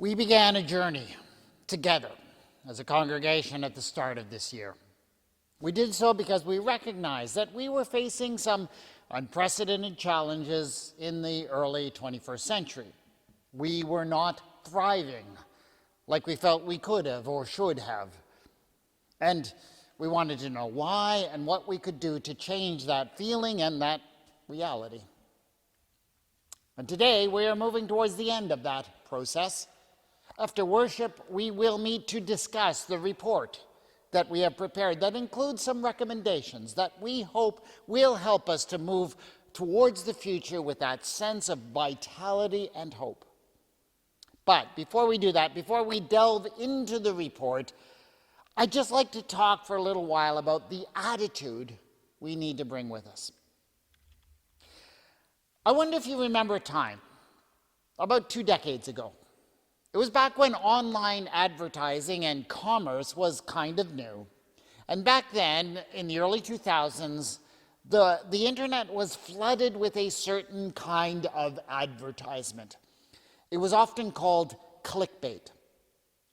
We began a journey together as a congregation at the start of this year. We did so because we recognized that we were facing some unprecedented challenges in the early 21st century. We were not thriving like we felt we could have or should have. And we wanted to know why and what we could do to change that feeling and that reality. And today we are moving towards the end of that process. After worship, we will meet to discuss the report that we have prepared that includes some recommendations that we hope will help us to move towards the future with that sense of vitality and hope. But before we do that, before we delve into the report, I'd just like to talk for a little while about the attitude we need to bring with us. I wonder if you remember a time, about 2 decades ago. It was back when online advertising and commerce was kind of new. And back then, in the early 2000s, the internet was flooded with a certain kind of advertisement. It was often called clickbait.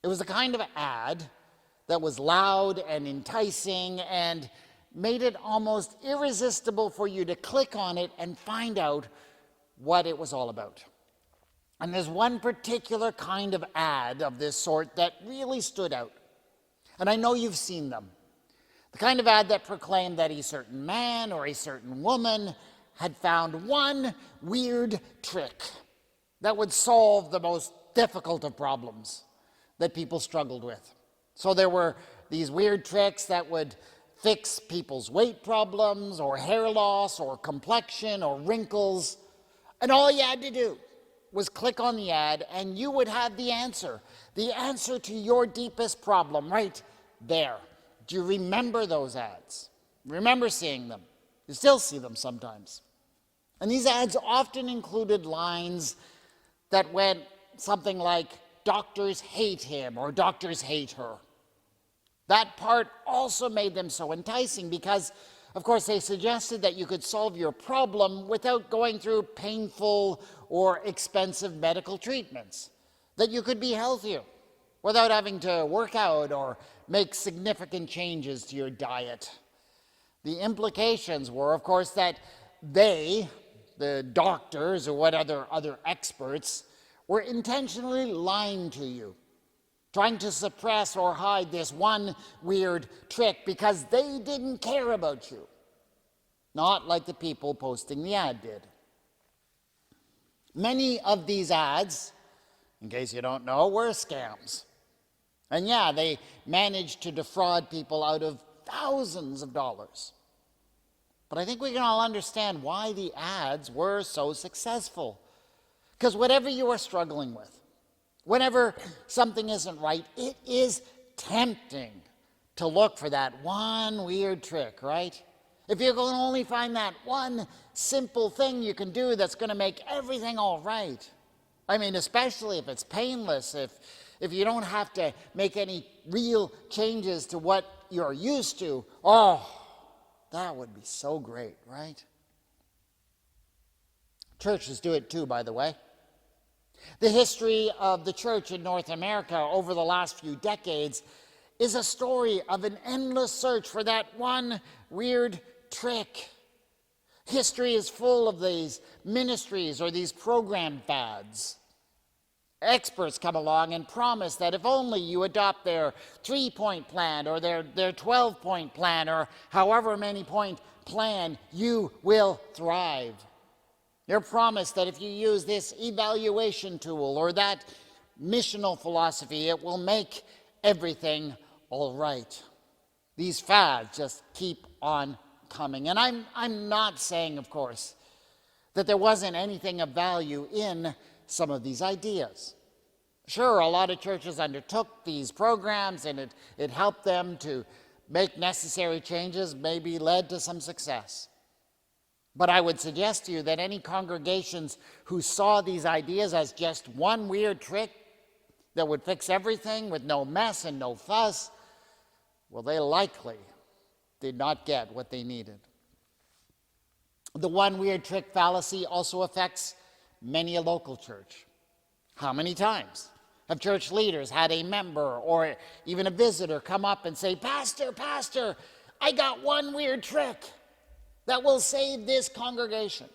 It was a kind of ad that was loud and enticing and made it almost irresistible for you to click on it and find out what it was all about. And there's one particular kind of ad of this sort that really stood out. And I know you've seen them. The kind of ad that proclaimed that a certain man or a certain woman had found one weird trick that would solve the most difficult of problems that people struggled with. So there were these weird tricks that would fix people's weight problems or hair loss or complexion or wrinkles. And all you had to do was click on the ad and you would have the answer to your deepest problem right there. Do you remember those ads? Remember seeing them? You still see them sometimes. And these ads often included lines that went something like, "Doctors hate him," or "Doctors hate her." That part also made them so enticing because, of course, they suggested that you could solve your problem without going through painful or expensive medical treatments, that you could be healthier without having to work out or make significant changes to your diet. The implications were, of course, that they, the doctors or what other experts, were intentionally lying to you, trying to suppress or hide this one weird trick because they didn't care about you. Not like the people posting the ad did. Many of these ads, in case you don't know, were scams. And yeah, they managed to defraud people out of thousands of dollars. But I think we can all understand why the ads were so successful. Because whatever you are struggling with, whenever something isn't right, it is tempting to look for that one weird trick, right? If you can only find that one simple thing you can do that's going to make everything all right. I mean, especially if it's painless, if you don't have to make any real changes to what you're used to, that would be so great, right? Churches do it too, by the way. The history of the church in North America over the last few decades is a story of an endless search for that one weird trick. History is full of these ministries or these program fads. Experts come along and promise that if only you adopt their 3-point plan or their 12-point plan or however many point plan, you will thrive. They're promised that if you use this evaluation tool or that missional philosophy, it will make everything all right. These fads just keep on coming. And I'm not saying, of course, that there wasn't anything of value in some of these ideas. Sure, a lot of churches undertook these programs and it helped them to make necessary changes, maybe led to some success. But I would suggest to you that any congregations who saw these ideas as just one weird trick that would fix everything with no mess and no fuss, well, they likely did not get what they needed. The one weird trick fallacy also affects many a local church. How many times Have church leaders had a member or even a visitor come up and say, Pastor, I got one weird trick that will save this congregation?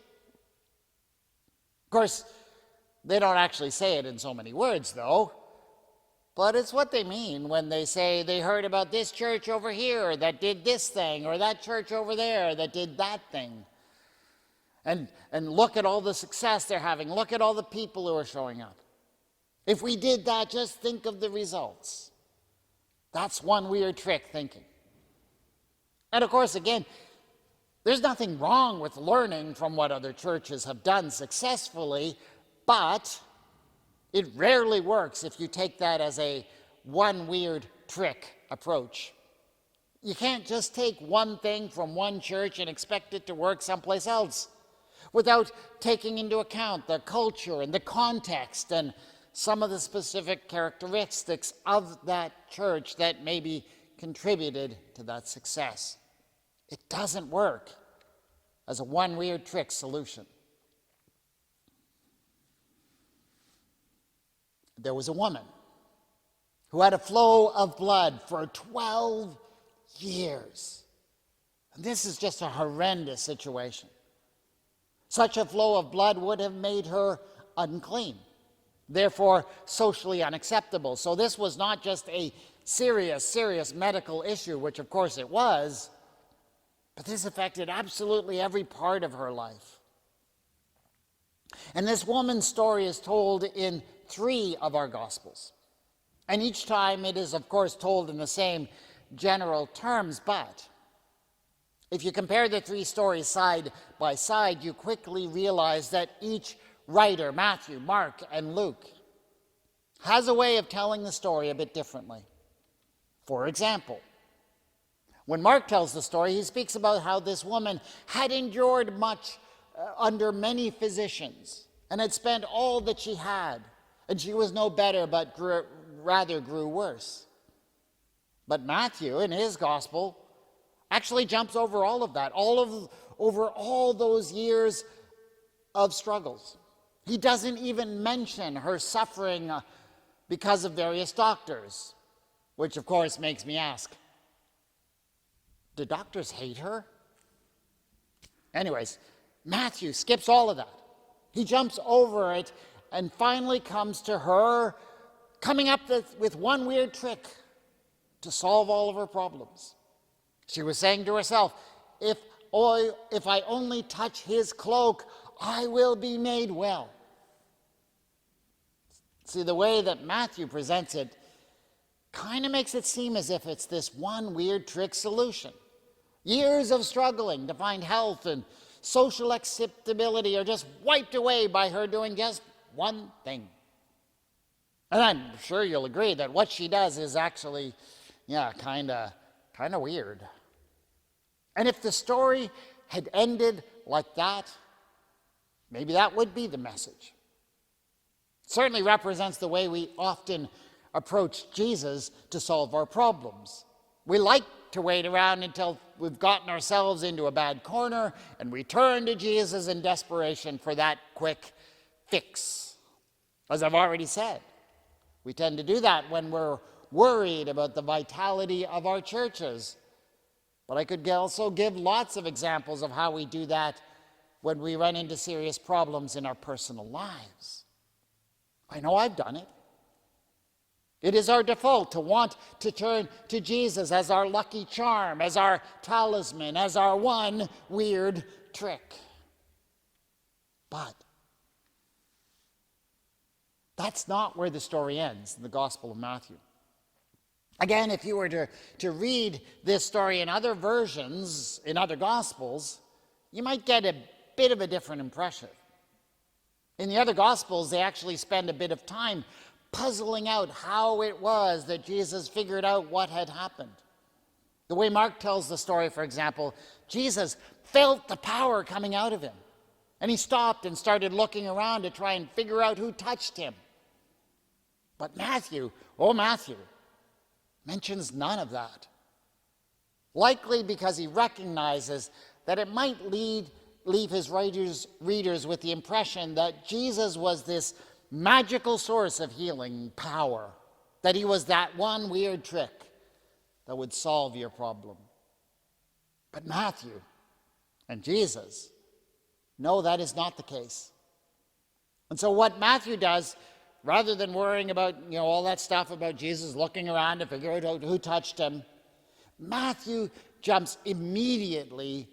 Of course, they don't actually say it in so many words, though. But it's what they mean when they say they heard about this church over here that did this thing, or that church over there that did that thing. And look at all the success they're having. Look at all the people who are showing up. If we did that, just think of the results. That's one weird trick thinking. And of course, again, there's nothing wrong with learning from what other churches have done successfully, but it rarely works if you take that as a one weird trick approach. You can't just take one thing from one church and expect it to work someplace else without taking into account the culture and the context and some of the specific characteristics of that church that maybe contributed to that success. It doesn't work as a one weird trick solution. There was a woman who had a flow of blood for 12 years. And this is just a horrendous situation. Such a flow of blood would have made her unclean, therefore socially unacceptable. So this was not just a serious medical issue, which of course it was, but this affected absolutely every part of her life. And this woman's story is told in 3 of our Gospels. And each time it is, of course, told in the same general terms, but if you compare the 3 stories side by side, you quickly realize that each writer, Matthew, Mark, and Luke, has a way of telling the story a bit differently. For example, when Mark tells the story, he speaks about how this woman had endured much under many physicians and had spent all that she had, and she was no better but rather grew worse. But Matthew, in his gospel, actually jumps over all of that, over all those years of struggles. He doesn't even mention her suffering because of various doctors, which of course makes me ask, do doctors hate her? Anyways, Matthew skips all of that. He jumps over it and finally comes to her coming up with one weird trick to solve all of her problems. She was saying to herself, if I only touch his cloak, I will be made well. See, the way that Matthew presents it kind of makes it seem as if it's this one weird trick solution. Years of struggling to find health and social acceptability are just wiped away by her doing just one thing. And I'm sure you'll agree that what she does is actually, kind of weird. And if the story had ended like that, maybe that would be the message. It certainly represents the way we often approach Jesus to solve our problems. We like to wait around until we've gotten ourselves into a bad corner and we turn to Jesus in desperation for that quick fix. As I've already said, we tend to do that when we're worried about the vitality of our churches. But I could also give lots of examples of how we do that when we run into serious problems in our personal lives. I know I've done it. It is our default to want to turn to Jesus as our lucky charm, as our talisman, as our one weird trick. But that's not where the story ends in the Gospel of Matthew. Again, if you were to read this story in other versions, in other Gospels, you might get a bit of a different impression. In the other Gospels, they actually spend a bit of time puzzling out how it was that Jesus figured out what had happened. The way Mark tells the story, for example, Jesus felt the power coming out of him, and he stopped and started looking around to try and figure out who touched him. But Matthew mentions none of that. Likely because he recognizes that it might leave his readers with the impression that Jesus was this magical source of healing power, that he was that one weird trick that would solve your problem. But Matthew and Jesus, no, that is not the case. And so what Matthew does, rather than worrying about, all that stuff about Jesus looking around to figure out who touched him, Matthew jumps immediately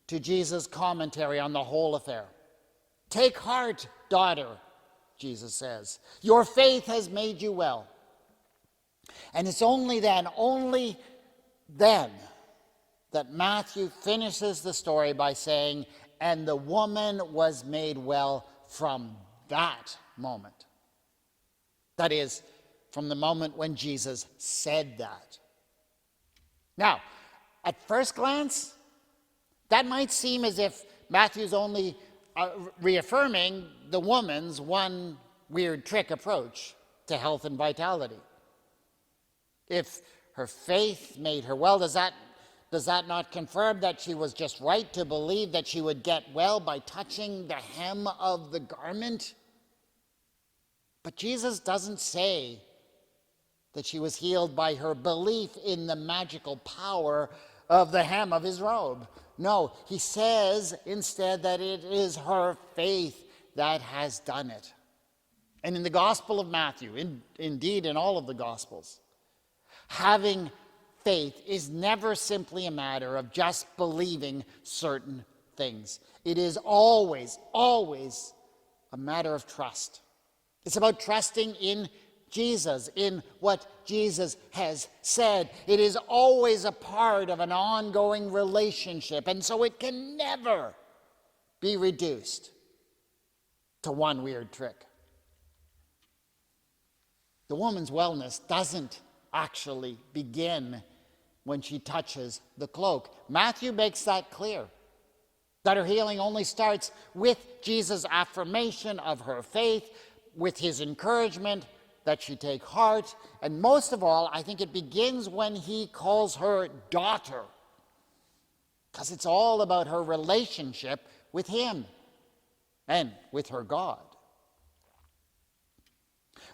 to Jesus' commentary on the whole affair. "Take heart, daughter," Jesus says. "Your faith has made you well." And it's only then that Matthew finishes the story by saying, "And the woman was made well from that moment." That is, from the moment when Jesus said that. Now, at first glance, that might seem as if Matthew's only reaffirming the woman's one weird trick approach to health and vitality. If her faith made her well, does that not confirm that she was just right to believe that she would get well by touching the hem of the garment? But Jesus doesn't say that she was healed by her belief in the magical power of the hem of his robe. No, he says instead that it is her faith that has done it. And in the Gospel of Matthew, indeed in all of the Gospels, having faith is never simply a matter of just believing certain things. It is always, always a matter of trust. It's about trusting in Jesus, in what Jesus has said. It is always a part of an ongoing relationship, and so it can never be reduced to one weird trick. The woman's wellness doesn't actually begin when she touches the cloak. Matthew makes that clear, that her healing only starts with Jesus' affirmation of her faith, with his encouragement that she take heart, and most of all, I think it begins when he calls her daughter, because it's all about her relationship with him and with her God.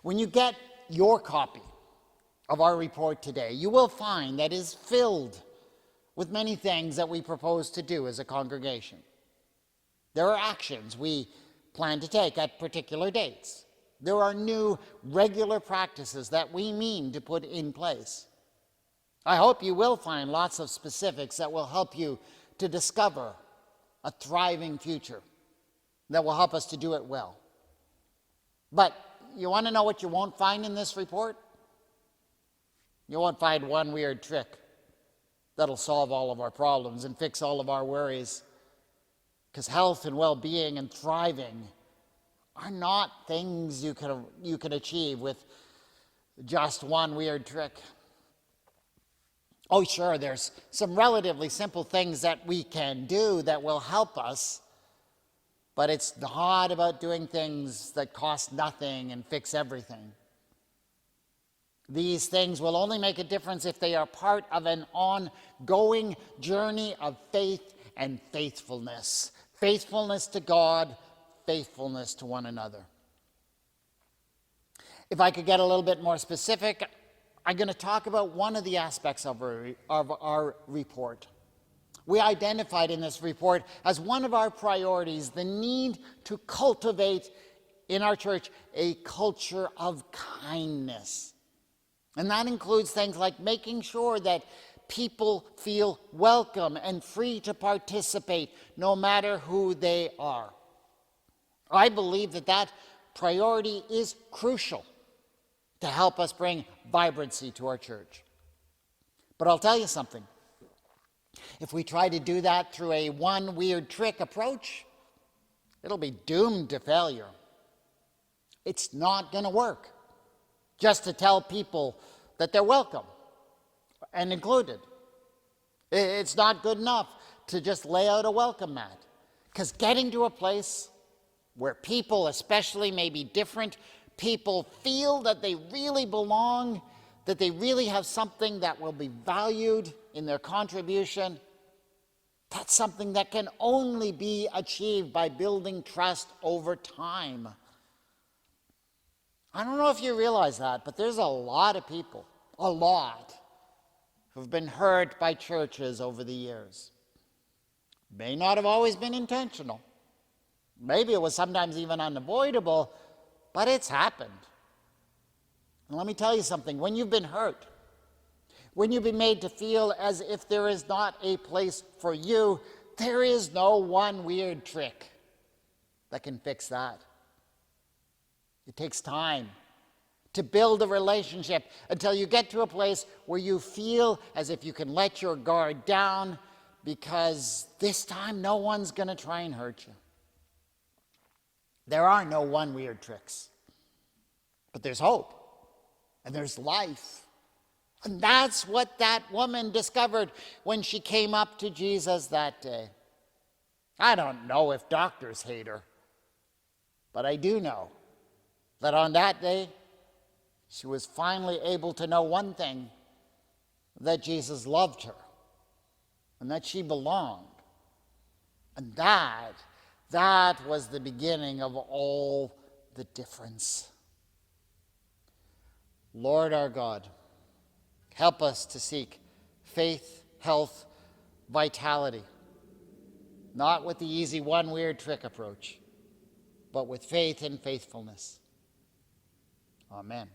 When you get your copy of our report today, you will find that it is filled with many things that we propose to do as a congregation. There are actions we plan to take at particular dates. There are new regular practices that we mean to put in place. I hope you will find lots of specifics that will help you to discover a thriving future, that will help us to do it well. But you want to know what you won't find in this report? You won't find one weird trick that'll solve all of our problems and fix all of our worries. Because health and well-being and thriving are not things you can achieve with just one weird trick. Oh, sure, there's some relatively simple things that we can do that will help us, but it's not about doing things that cost nothing and fix everything. These things will only make a difference if they are part of an ongoing journey of faith and faithfulness. Faithfulness to God, faithfulness to one another. If I could get a little bit more specific, I'm going to talk about one of the aspects of our report. We identified in this report as one of our priorities the need to cultivate in our church a culture of kindness. And that includes things like making sure that people feel welcome and free to participate no matter who they are. I believe that priority is crucial to help us bring vibrancy to our church. But I'll tell you something. If we try to do that through a one weird trick approach, it'll be doomed to failure. It's not going to work just to tell people that they're welcome and included. It's not good enough to just lay out a welcome mat, because getting to a place where people, especially maybe different people, feel that they really belong, that they really have something that will be valued in their contribution, that's something that can only be achieved by building trust over time. I don't know if you realize that, but there's a lot of people, who've been hurt by churches over the years. May not have always been intentional. Maybe it was sometimes even unavoidable, but it's happened. And let me tell you something. When you've been hurt, when you've been made to feel as if there is not a place for you, there is no one weird trick that can fix that. It takes time to build a relationship until you get to a place where you feel as if you can let your guard down, because this time no one's going to try and hurt you. There are no one weird tricks. But there's hope. And there's life. And that's what that woman discovered when she came up to Jesus that day. I don't know if doctors hate her, but I do know that on that day, she was finally able to know one thing, that Jesus loved her and that she belonged. And that was the beginning of all the difference. Lord our God, help us to seek faith, health, vitality, not with the easy one weird trick approach, but with faith and faithfulness. Amen.